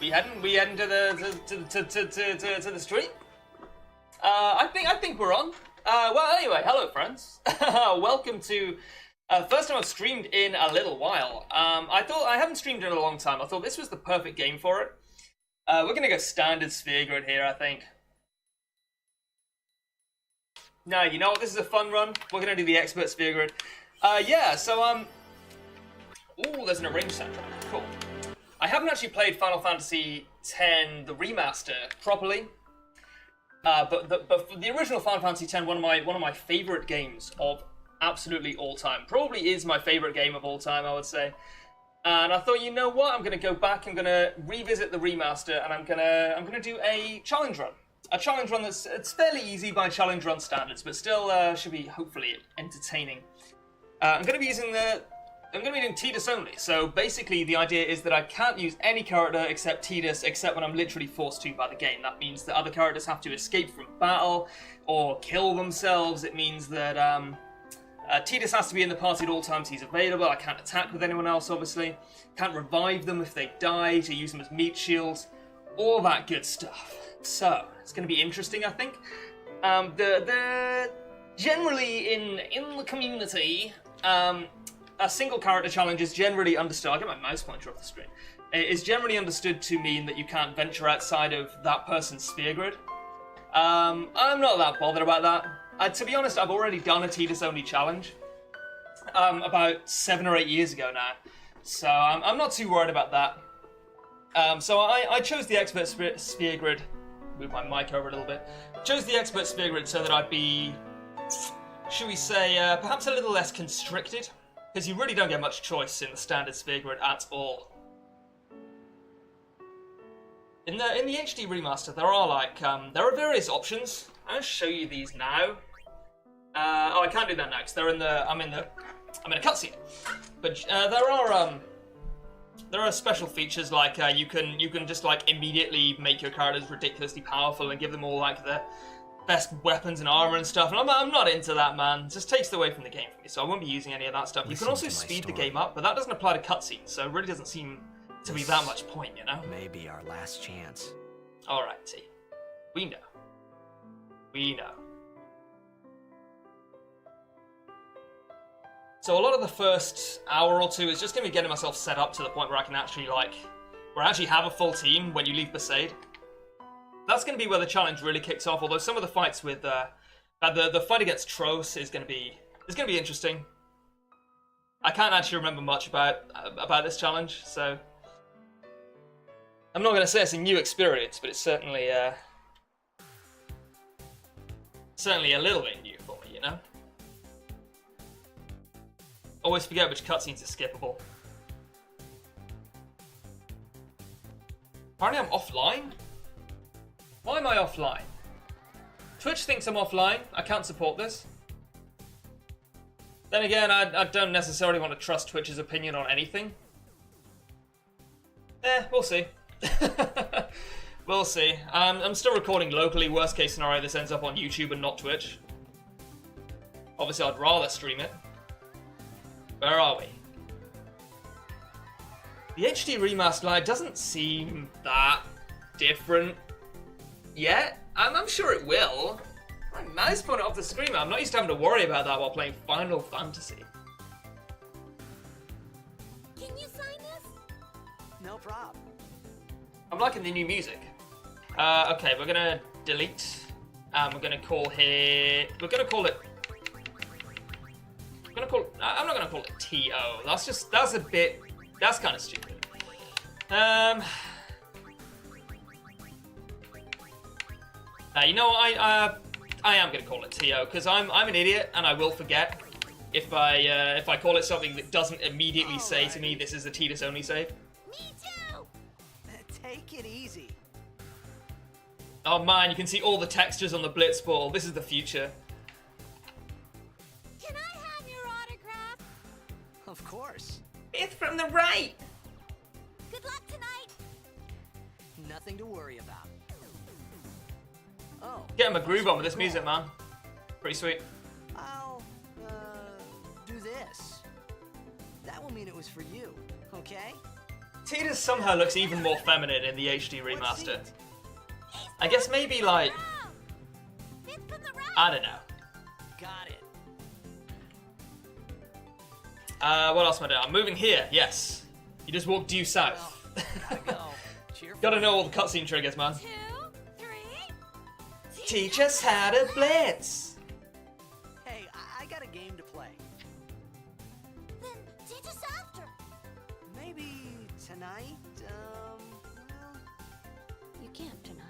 We heading to the stream? I think we're on. Well, anyway, hello friends. Welcome to first time I've streamed in a little while. I haven't streamed in a long time. I thought this was the perfect game for it. We're gonna go standard sphere grid here, I think. No, you know what? This is a fun run. We're gonna do the expert sphere grid. Yeah. So ooh, there's an arranged soundtrack. Cool. I haven't actually played Final Fantasy X, the remaster, properly. But the original Final Fantasy X, one of my favorite games of absolutely all time. Probably is my favorite game of all time, I would say. And I thought, you know what? I'm gonna go back. I'm gonna revisit the remaster, and I'm gonna do a challenge run. A challenge run it's fairly easy by challenge run standards, but still should be hopefully entertaining. I'm gonna be doing Tidus-Only. So basically the idea is that I can't use any character except Tidus, except when I'm literally forced to by the game. That means that other characters have to escape from battle or kill themselves. It means that Tidus has to be in the party at all times he's available. I can't attack with anyone else, obviously. Can't revive them if they die, to use them as meat shields. All that good stuff. So, it's going to be interesting, I think. Generally in the community, a single character challenge is generally understood. I'll get my mouse pointer off the screen. It is generally understood to mean that you can't venture outside of that person's sphere grid. I'm not that bothered about that. To be honest, I've already done a Tidus-Only challenge about 7 or 8 years ago now, so I'm not too worried about that. So I chose the expert sphere grid. Move my mic over a little bit. Chose the expert sphere grid so that I'd be, should we say, perhaps a little less constricted. Because you really don't get much choice in the standard sphere grid at all. In the HD remaster, there are various options. I'll show you these now. Oh, I can't do that now because I'm in a cutscene. But there are special features like you can just like immediately make your characters ridiculously powerful and give them all like the best weapons and armor and stuff, and I'm not into that, man. It just takes it away from the game for me, so I won't be using any of that stuff. You can also speed the game up, but that doesn't apply to cutscenes, so it really doesn't seem to be that much point, you know? Maybe our last chance. Alright, T. We know. We know. So a lot of the first hour or two is just going to be getting myself set up to the point where I can actually have a full team when you leave Besaid. That's going to be where the challenge really kicks off. Although some of the fights with the fight against Tros is going to be interesting. I can't actually remember much about this challenge, so I'm not going to say it's a new experience, but it's certainly a little bit new for me, you know. Always forget which cutscenes are skippable. Apparently, I'm offline. Why am I offline? Twitch thinks I'm offline. I can't support this. Then again, I don't necessarily want to trust Twitch's opinion on anything. We'll see. We'll see. I'm still recording locally. Worst case scenario, this ends up on YouTube and not Twitch. Obviously, I'd rather stream it. Where are we? The HD remaster doesn't seem that different yet. I'm sure it will. My mouse pointed off the screen, man. I'm not used to having to worry about that while playing Final Fantasy. Can you sign this? No problem. I'm liking the new music. Okay, we're gonna delete. We're gonna call here. I'm not gonna call it TO. That's kind of stupid. You know what? I am gonna call it TO because I'm an idiot and I will forget if I call it something that doesn't immediately say to me this is a Tidus-Only save. Me too! Take it easy. Oh man, you can see all the textures on the Blitz ball. This is the future. Can I have your autograph? Of course. It's from the right. Good luck tonight! Nothing to worry about. Oh. Getting my groove on with this music, man. Pretty sweet. I'll do this. That will mean it was for you, okay? Tidus somehow looks even more feminine in the HD remaster. I guess maybe like, Fifth from the row. I don't know. Got it. What else am I doing? I'm moving here, yes. You just walk due south. Gotta go. Cheer for Gotta know all the cutscene triggers, man. 2, 3. Teach us how to blitz. Hey, I got a game to play. Then teach us after. Maybe tonight? Well, You can't tonight.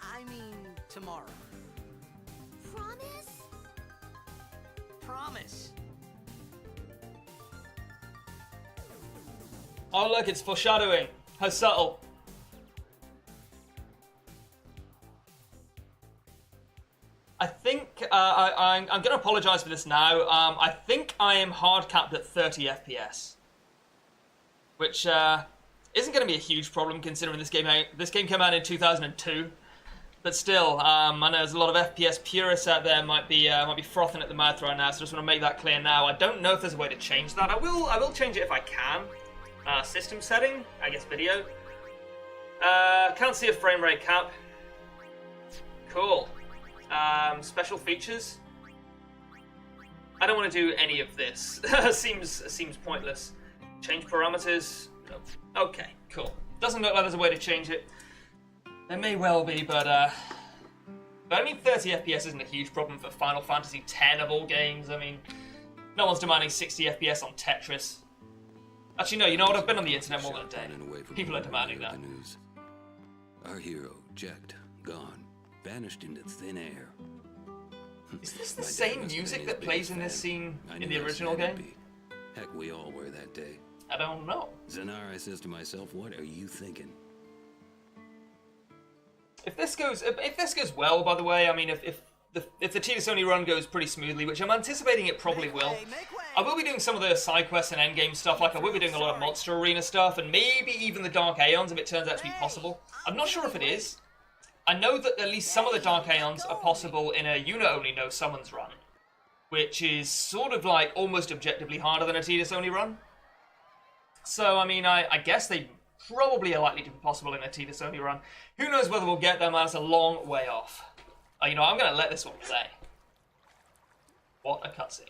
I mean tomorrow. Promise? Promise. Oh look, it's foreshadowing. How subtle. I think, I'm going to apologise for this now. I think I am hard capped at 30 FPS. Which isn't going to be a huge problem considering this game came out in 2002. But still, I know there's a lot of FPS purists out there might be frothing at the mouth right now, so I just want to make that clear now. I don't know if there's a way to change that. I will change it if I can. System setting, I guess video. Can't see a frame rate cap. Cool. Special features. I don't want to do any of this. seems pointless. Change parameters. No. Okay, cool. Doesn't look like there's a way to change it. There may well be, but I mean, 30 FPS isn't a huge problem for Final Fantasy X of all games. I mean, no one's demanding 60 FPS on Tetris. Actually, no, you know what? I've been on the internet more than a day. People are demanding that. Our hero, checked, gone, vanished into thin air. Is this the My dad same must have music been that his plays biggest in this fan. scene I in knew the how original sad it'd game? be. Heck, we all were that day. I don't know. Zanar, I says to myself, what are you thinking? If this goes well, by the way, I mean, if the Tidus-Only run goes pretty smoothly, which I'm anticipating it probably will, Make way. I will be doing some of the side quests and endgame stuff, like I will be doing a lot of Monster Arena stuff, and maybe even the Dark Aeons if it turns out to be possible. I'm not sure if it is. I know that at least some of the Dark Aeons are possible in a unit-only no summons run, which is sort of like almost objectively harder than a Tidus-Only run. So, I mean, I guess they probably are likely to be possible in a Tidus-Only run. Who knows whether we'll get there, man? It's a long way off. You know, I'm going to let this one play. What a cutscene.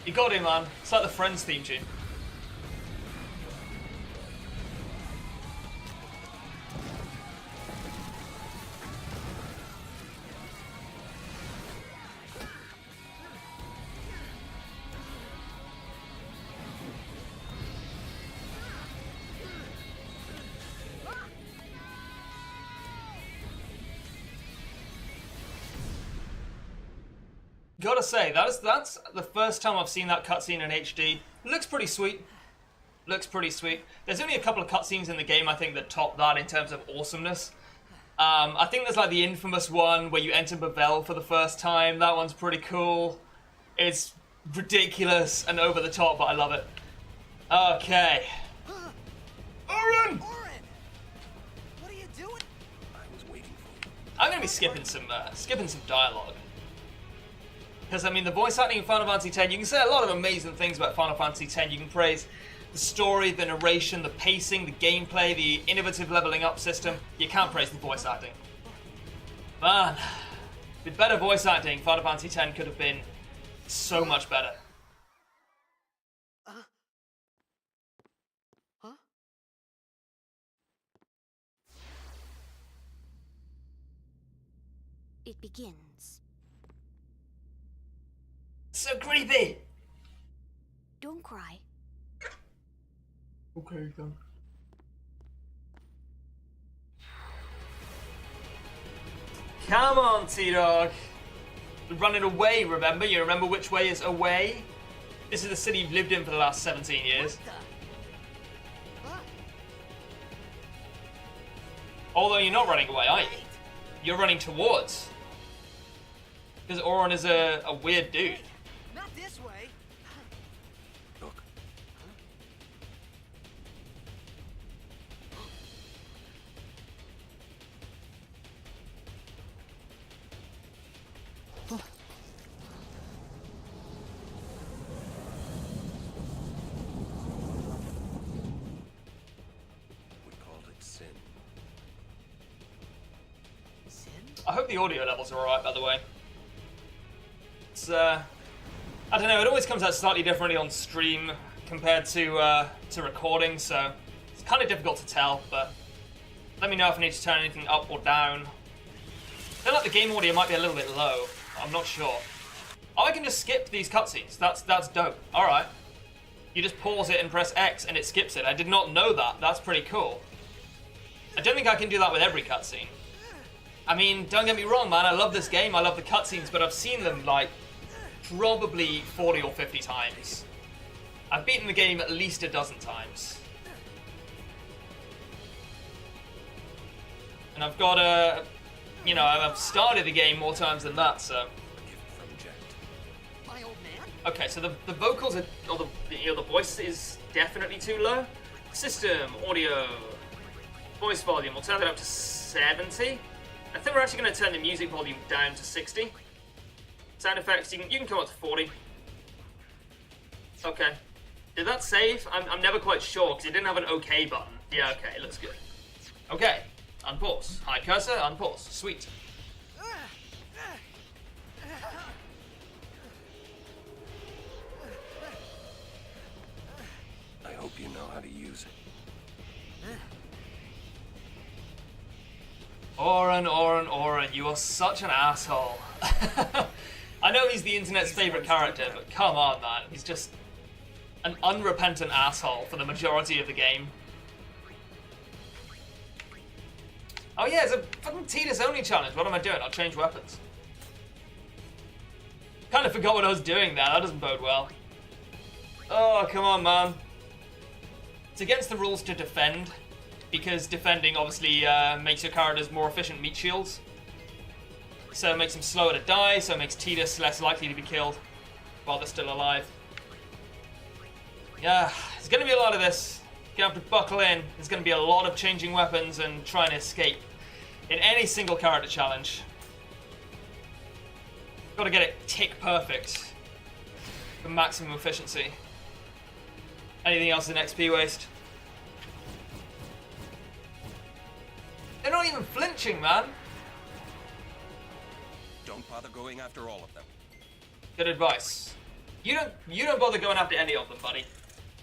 You got him, man. It's like the Friends theme tune. Gotta say, that's the first time I've seen that cutscene in HD. Looks pretty sweet. Looks pretty sweet. There's only a couple of cutscenes in the game, I think, that top that in terms of awesomeness. I think there's like the infamous one where you enter Bavel for the first time. That one's pretty cool. It's ridiculous and over the top, but I love it. Okay. Oren! Oren! What are you doing? I was waiting for you. I'm gonna be skipping some dialogue. Because, I mean, the voice acting in Final Fantasy X, you can say a lot of amazing things about Final Fantasy X. You can praise the story, the narration, the pacing, the gameplay, the innovative leveling up system. You can't praise the voice acting. Man, with better voice acting, Final Fantasy X could have been so much better. Huh? It begins. So creepy! Don't cry. Okay, then. Come on, T-Dog. You're running away, remember? You remember which way is away? This is the city you've lived in for the last 17 years. What the? Huh? Although you're not running away, are you? Wait. You're running towards. Because Auron is a weird dude. Not this way. Look, we called it sin. Sin? I hope the audio levels are alright, by the way. It's, I don't know, it always comes out slightly differently on stream compared to recording, so it's kind of difficult to tell, but let me know if I need to turn anything up or down. I feel like the game audio might be a little bit low. I'm not sure. Oh, I can just skip these cutscenes. That's dope. Alright. You just pause it and press X and it skips it. I did not know that. That's pretty cool. I don't think I can do that with every cutscene. I mean, don't get me wrong, man. I love this game. I love the cutscenes, but I've seen them, like, probably 40 or 50 times. I've beaten the game at least a dozen times. And I've got a... You know, I've started the game more times than that, so... A gift from Jekt. My old man? Okay, so the vocals are... Or the voice is definitely too low. System, audio, voice volume. We'll turn that up to 70. I think we're actually going to turn the music volume down to 60. Sound effects, you can come up to 40. Okay. Did that save? I'm never quite sure, because it didn't have an OK button. Yeah, okay, it looks good. Okay, unpause. Hide cursor, unpause. Sweet. I hope you know how to use it. Auron, you are such an asshole. I know he's the internet's favorite character, but come on, man. He's just an unrepentant asshole for the majority of the game. Oh yeah, it's a fucking Tidus-Only challenge. What am I doing? I'll change weapons. Kind of forgot what I was doing there. That doesn't bode well. Oh, come on, man. It's against the rules to defend, because defending obviously makes your characters more efficient meat shields. So it makes them slower to die, so it makes Tidus less likely to be killed while they're still alive. Yeah, there's going to be a lot of this. You're going to have to buckle in. There's going to be a lot of changing weapons and trying to escape in any single character challenge. Got to get it tick perfect for maximum efficiency. Anything else is an XP waste. They're not even flinching, man. Don't bother going after all of them. Good advice. You don't bother going after any of them, buddy.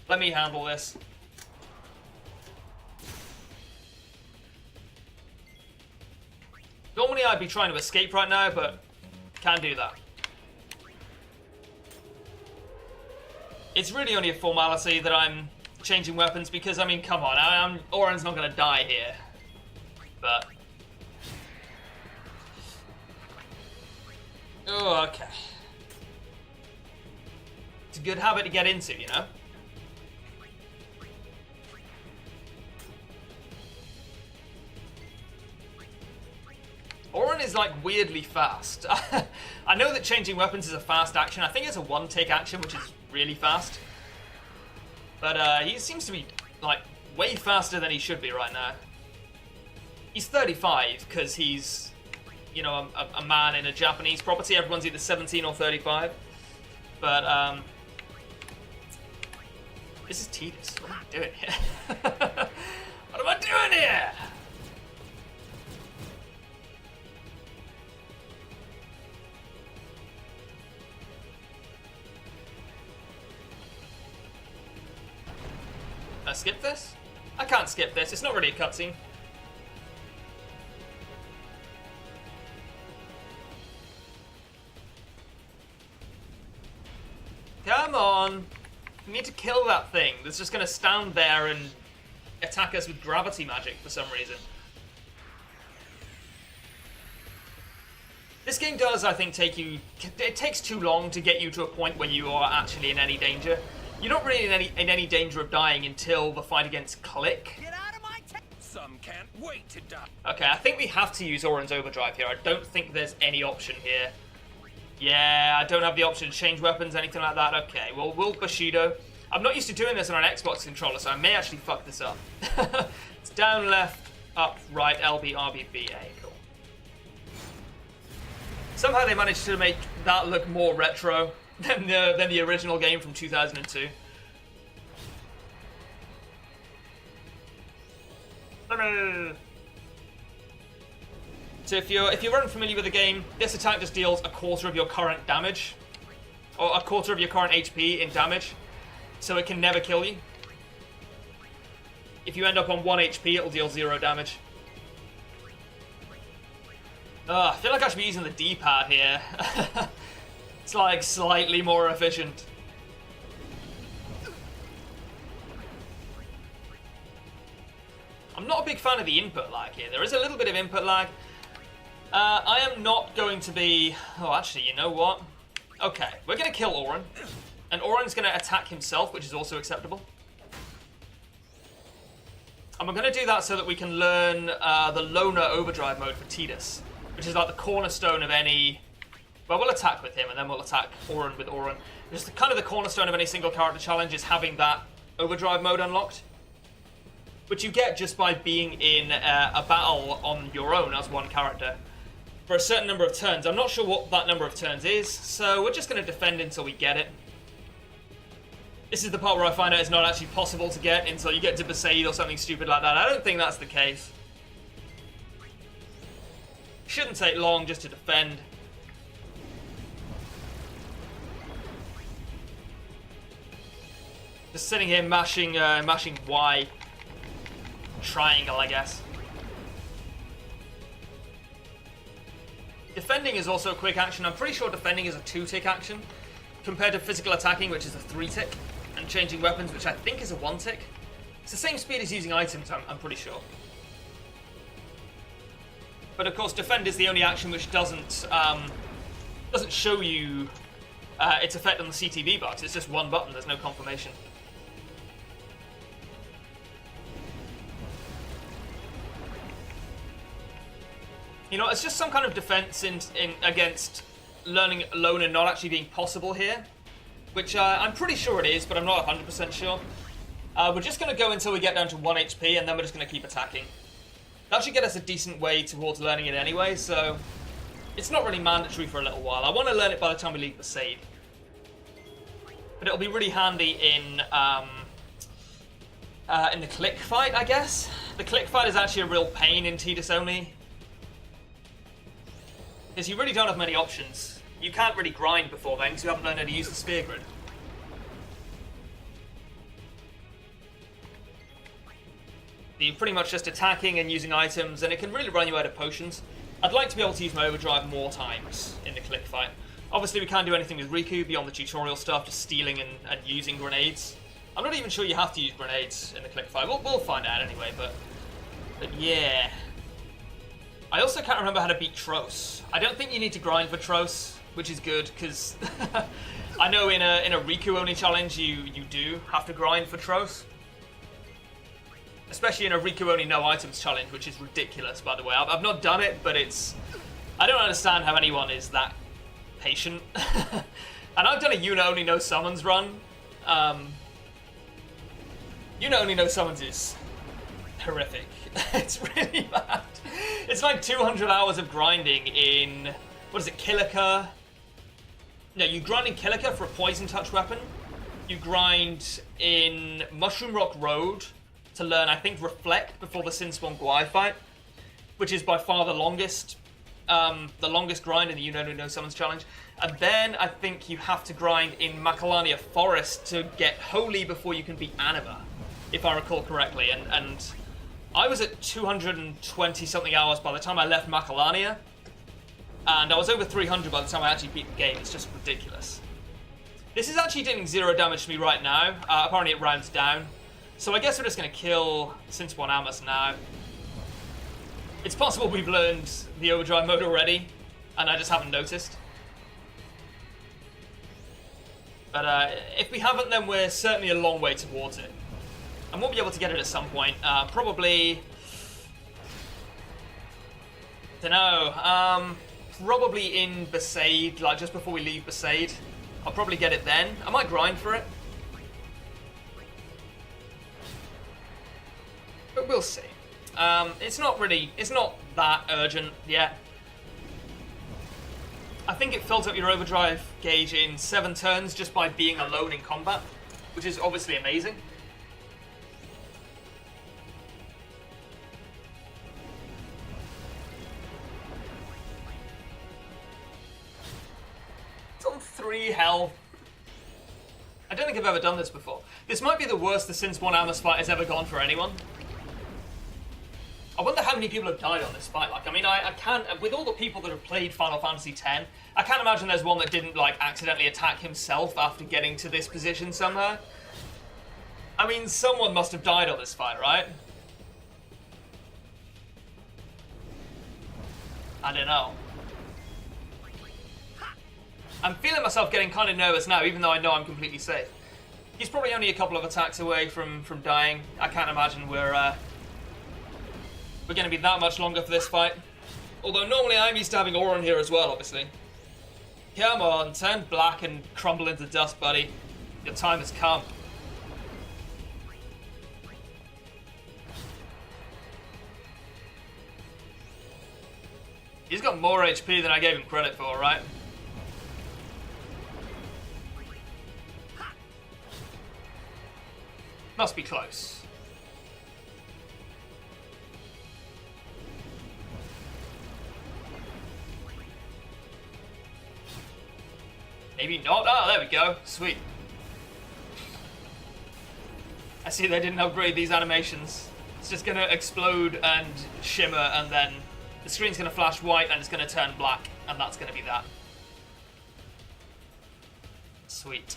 Let me handle this. Normally I'd be trying to escape right now, but can't do that. It's really only a formality that I'm changing weapons because, I mean, come on, Auron's not going to die here. But... Oh, okay. It's a good habit to get into, you know? Orin is like weirdly fast. I know that changing weapons is a fast action. I think it's a one-tick action, which is really fast. But he seems to be like way faster than he should be right now. He's 35 because he's, you know, a man in a Japanese property. Everyone's either 17 or 35. But this is Tidus. What am I doing here? What am I doing here? Can I skip this? I can't skip this. It's not really a cutscene. Come on. We need to kill that thing that's just going to stand there and attack us with gravity magic for some reason. This game does, I think, it takes too long to get you to a point where you are actually in any danger. You're not really in any danger of dying until the fight against Click. Get out of my Some can't wait to die. Okay, I think we have to use Orin's Overdrive here. I don't think there's any option here. Yeah, I don't have the option to change weapons, anything like that. Okay, well, we'll Bushido. I'm not used to doing this on an Xbox controller, so I may actually fuck this up. It's down, left, up, right, LB, RB, B, A. Cool. Somehow they managed to make that look more retro than the original game from 2002. So if you're unfamiliar with the game, this attack just deals a quarter of your current damage, or a quarter of your current HP in damage, so it can never kill you. If you end up on 1 HP, it'll deal 0 damage. I feel like I should be using the D-pad here. It's like slightly more efficient. I'm not a big fan of the input lag here. There is a little bit of input lag. I am not going to be... Oh, actually, you know what? Okay, we're going to kill Orin. And Orin's going to attack himself, which is also acceptable. And we're going to do that so that we can learn the Loner Overdrive mode for Tidus, which is like the cornerstone of any... Well, we'll attack with him, and then we'll attack Orin with Orin. Just kind of the cornerstone of any single character challenge is having that Overdrive mode unlocked, which you get just by being in a battle on your own as one character for a certain number of turns. I'm not sure what that number of turns is, so we're just going to defend until we get it. This is the part where I find out it's not actually possible to get until you get to Besaid or something stupid like that. I don't think that's the case. Shouldn't take long just to defend. Just sitting here mashing Y. Triangle, I guess. Defending is also a quick action. I'm pretty sure defending is a 2-tick action, compared to physical attacking, which is a 3-tick, and changing weapons, which I think is a 1-tick. It's the same speed as using items, I'm pretty sure. But of course, defend is the only action which doesn't show you its effect on the CTB box. It's just one button. There's no confirmation. You know, it's just some kind of defense in against learning alone and not actually being possible here, which I'm pretty sure it is, but I'm not 100% sure. We're just going to go until we get down to 1 HP, and then we're just going to keep attacking. That should get us a decent way towards learning it anyway, so it's not really mandatory for a little while. I want to learn it by the time we leave Besaid. But it'll be really handy in the click fight, I guess. The click fight is actually a real pain in Tidus-Only, because you really don't have many options. You can't really grind before then, because you haven't learned how to use the spear grid. You're pretty much just attacking and using items, and it can really run you out of potions. I'd like to be able to use my overdrive more times in the click fight. Obviously we can't do anything with Riku beyond the tutorial stuff, just stealing and using grenades. I'm not even sure you have to use grenades in the click fight. We'll find out anyway, but yeah. I also can't remember how to beat Tros. I don't think you need to grind for Tros, which is good, because I know in a Riku only challenge you do have to grind for Tros. Especially in a Riku only no items challenge, which is ridiculous, by the way. I've not done it, but I don't understand how anyone is that patient. And I've done a Yuna only no summons run. Yuna only no summons is horrific. It's really bad. It's like 200 hours of grinding in, what is it, Kilika? No, you grind in Kilika for a poison touch weapon. You grind in Mushroom Rock Road to learn, I think, Reflect before the Sinspawn Guai fight, which is by far the longest grind in the Yuna only no summons challenge. And then I think you have to grind in Macalania Forest to get Holy before you can beat Anima, if I recall correctly. And I was at 220 something hours by the time I left Macalania, and I was over 300 by the time I actually beat the game. It's just ridiculous. This is actually dealing 0 damage to me right now. Apparently it rounds down. So I guess we're just going to kill Sinspawn Amos now. It's possible we've learned the overdrive mode already, and I just haven't noticed. But if we haven't, then we're certainly a long way towards it. And we'll be able to get it at some point. Probably... Dunno. Probably in Besaid, like just before we leave Besaid. I'll probably get it then. I might grind for it. But we'll see. It's not that urgent yet. I think it fills up your overdrive gauge in 7 turns just by being alone in combat, which is obviously amazing. It's on 3 health. I don't think I've ever done this before. This might be the worst the Sinspawn Amos fight has ever gone for anyone. I wonder how many people have died on this fight. Like, I mean, I can't, with all the people that have played Final Fantasy X, I can't imagine there's one that didn't, like, accidentally attack himself after getting to this position somehow. I mean, someone must have died on this fight, right? I don't know. I'm feeling myself getting kind of nervous now, even though I know I'm completely safe. He's probably only a couple of attacks away from dying. I can't imagine we're going to be that much longer for this fight. Although normally I'm used to having Auron here as well, obviously. Come on, turn black and crumble into dust, buddy. Your time has come. He's got more HP than I gave him credit for, right? Must be close. Maybe not. Ah, there we go. Sweet. I see they didn't upgrade these animations. It's just going to explode and shimmer, and then the screen's going to flash white and it's going to turn black, and that's going to be that. Sweet.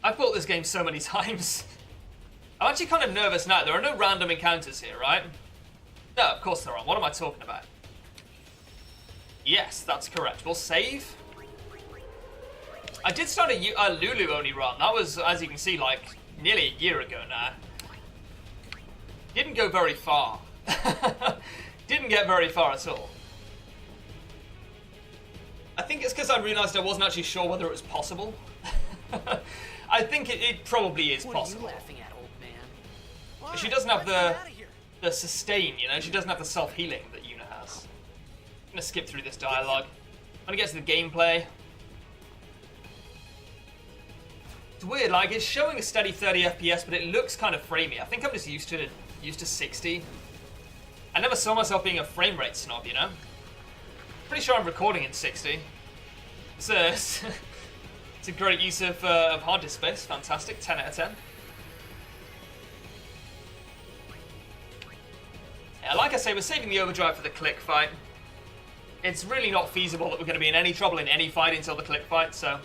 I've bought this game so many times. I'm actually kind of nervous now. There are no random encounters here, right? No, of course there aren't. What am I talking about? Yes, that's correct. We'll save. I did start a Lulu only run. That was, as you can see, like nearly a year ago now. Didn't go very far. Didn't get very far at all. I think it's because I realised I wasn't actually sure whether it was possible. I think it probably is possible. What are you laughing at, old man? She doesn't have the sustain, you know? She doesn't have the self-healing that Yuna has. I'm going to skip through this dialogue. I'm going to get to the gameplay. It's weird, like, it's showing a steady 30 FPS, but it looks kind of framey. I think I'm just used to 60. I never saw myself being a frame rate snob, you know? Pretty sure I'm recording in 60. It's a great use of hard disk space. Fantastic. 10 out of 10. Yeah, like I say, we're saving the overdrive for the click fight. It's really not feasible that we're going to be in any trouble in any fight until the click fight, so...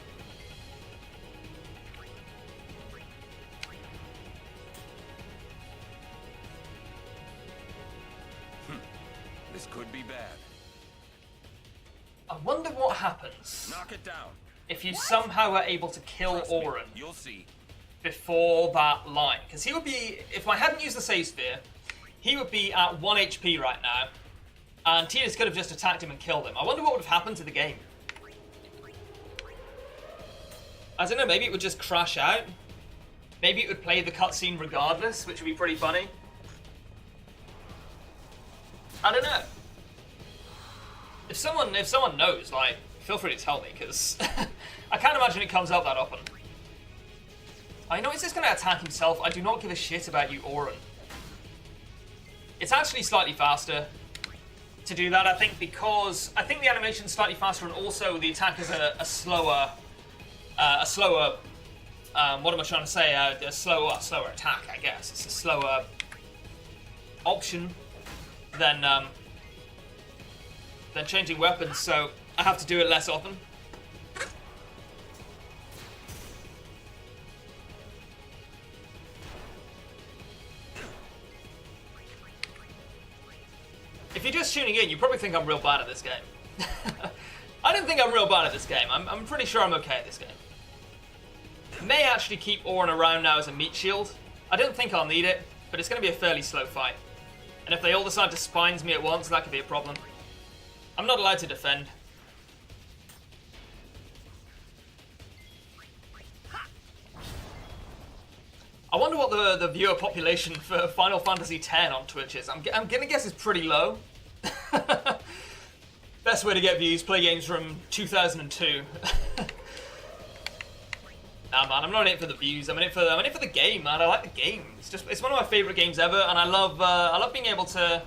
This could be bad. Oh wonder what happens Knock it down. if you somehow are able to kill Trust me, Oren you'll see. before that line. Because he would be, if I hadn't used the save sphere, he would be at 1 HP right now, and Tidus could have just attacked him and killed him. I wonder what would have happened to the game. I don't know, maybe it would just crash out. Maybe it would play the cutscene regardless, which would be pretty funny. I don't know. If someone knows, like, feel free to tell me, because I can't imagine it comes up that often. I know he's just going to attack himself. I do not give a shit about you, Oren. It's actually slightly faster to do that, I think, because I think the animation's slightly faster, and also the attack is a slower, what am I trying to say? A slower attack, I guess. It's a slower option than changing weapons, so I have to do it less often. If you're just tuning in, you probably think I'm real bad at this game. I don't think I'm real bad at this game. I'm pretty sure I'm okay at this game. May actually keep Oren around now as a meat shield. I don't think I'll need it, but it's going to be a fairly slow fight. And if they all decide to spines me at once, that could be a problem. I'm not allowed to defend. I wonder what the viewer population for Final Fantasy X on Twitch is. I'm gonna guess it's pretty low. Best way to get views, play games from 2002. Nah, man, I'm not in it for the views. I'm in it for the game, man. I like the game. It's one of my favorite games ever, and I love being able to,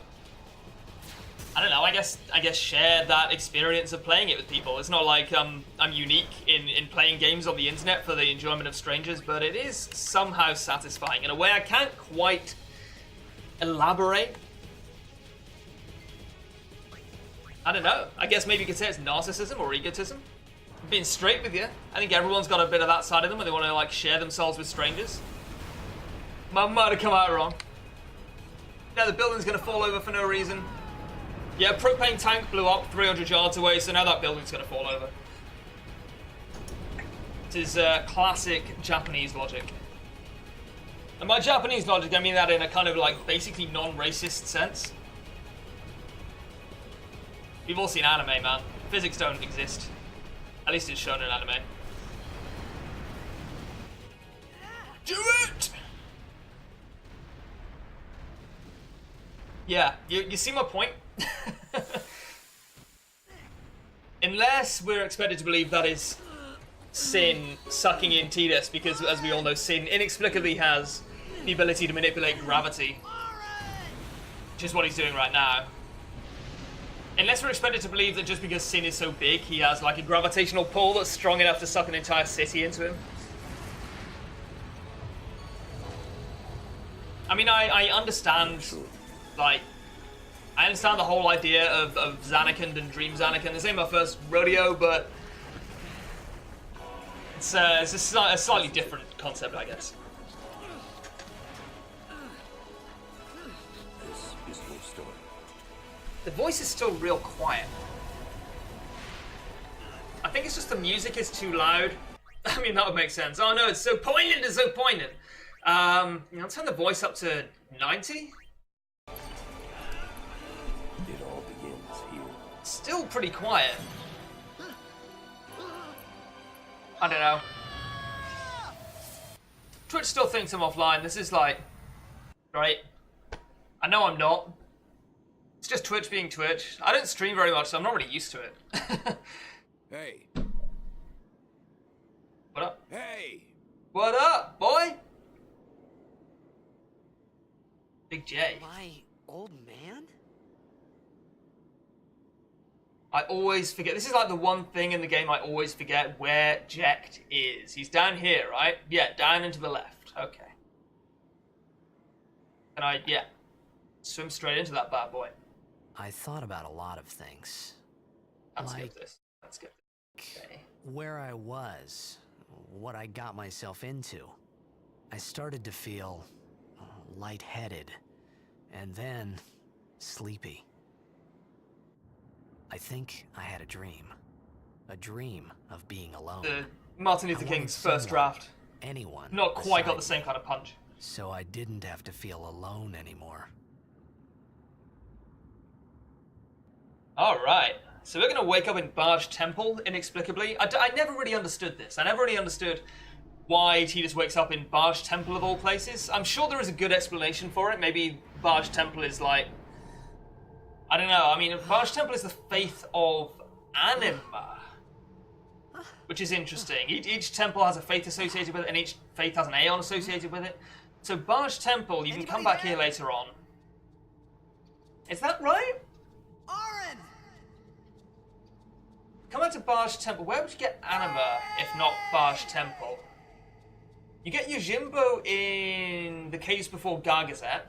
I don't know, I guess share that experience of playing it with people. It's not like I'm unique in playing games on the internet for the enjoyment of strangers, but it is somehow satisfying in a way I can't quite elaborate. I don't know. I guess maybe you could say it's narcissism or egotism. Being straight with you, I think everyone's got a bit of that side of them where they want to like share themselves with strangers. Might have come out wrong. Now the building's gonna fall over for no reason. Yeah, propane tank blew up 300 yards away, so now that building's gonna fall over. It is classic Japanese logic. And by Japanese logic, I mean that in a kind of like basically non-racist sense. We've all seen anime, man. Physics don't exist. At least it's shown in anime. Do it! Yeah, you see my point? Unless we're expected to believe that is Sin sucking in Tidus, because as we all know, Sin inexplicably has the ability to manipulate gravity. Which is what he's doing right now. Unless we're expected to believe that just because Sin is so big, he has like a gravitational pull that's strong enough to suck an entire city into him. I mean, I understand, like, I understand the whole idea of Zanarkand and Dream Zanarkand. This ain't my first rodeo, but it's a slightly different concept, I guess. This is no story. The voice is still real quiet. I think it's just the music is too loud. I mean, that would make sense. Oh no, it's so poignant, it's so poignant. I'll turn the voice up to 90. It all begins here. Still pretty quiet. I don't know. Twitch still thinks I'm offline. This is like, right? I know I'm not. It's just Twitch being Twitch. I don't stream very much, so I'm not really used to it. Hey. What up? Hey. What up, boy? Big J. My old man? I always forget. This is like the one thing in the game I always forget where Jecht is. He's down here, right? Yeah, down and to the left. Okay. And yeah, swim straight into that bad boy. I thought about a lot of things. Let's Like- skip this. Let's skip this. Okay. Where I was, what I got myself into. I started to feel lightheaded, and then sleepy. I think I had a dream. a dream of being alone. The Martin Luther I wanted King's first someone, draft. anyone. Not quite got beside the same me, kind of punch. so I didn't have to feel alone anymore. Alright, so we're gonna wake up in Barge Temple, inexplicably. I never really understood this. I never really understood why Tidus wakes up in Barge Temple of all places. I'm sure there is a good explanation for it. Maybe Barge Temple is like... I don't know, I mean, Barge Temple is the faith of anima, which is interesting. Each temple has a faith associated with it, and each faith has an Aeon associated with it. So Barge Temple, you can come back here later on. Is that right? Aaron! Come back to Barge Temple. Where would you get anima if not Barge Temple? You get Yojimbo in the caves before Gargazet,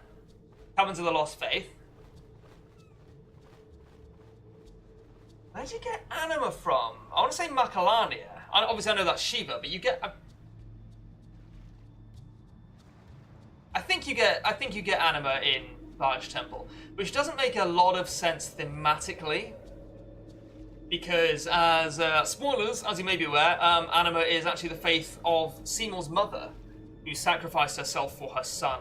Caverns of the Lost Faith. Where'd you get anima from? I want to say Macalania. Obviously, I know that's Shiva, but you get. I think you get anima in Barge Temple, which doesn't make a lot of sense thematically, because as spoilers, as you may be aware, anima is actually the faith of Seymour's mother, who sacrificed herself for her son,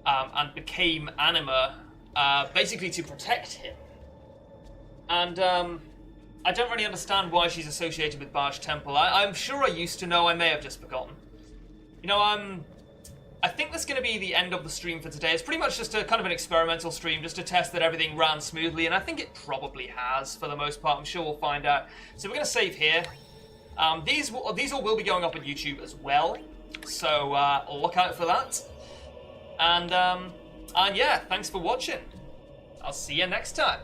and became anima basically to protect him. And I don't really understand why she's associated with Barge Temple. I'm sure I used to know, I may have just forgotten. You know, I think that's going to be the end of the stream for today. It's pretty much just a kind of an experimental stream, just to test that everything ran smoothly, and I think it probably has, for the most part. I'm sure we'll find out. So we're going to save here. These all will be going up on YouTube as well, so look out for that. And yeah, thanks for watching. I'll see you next time.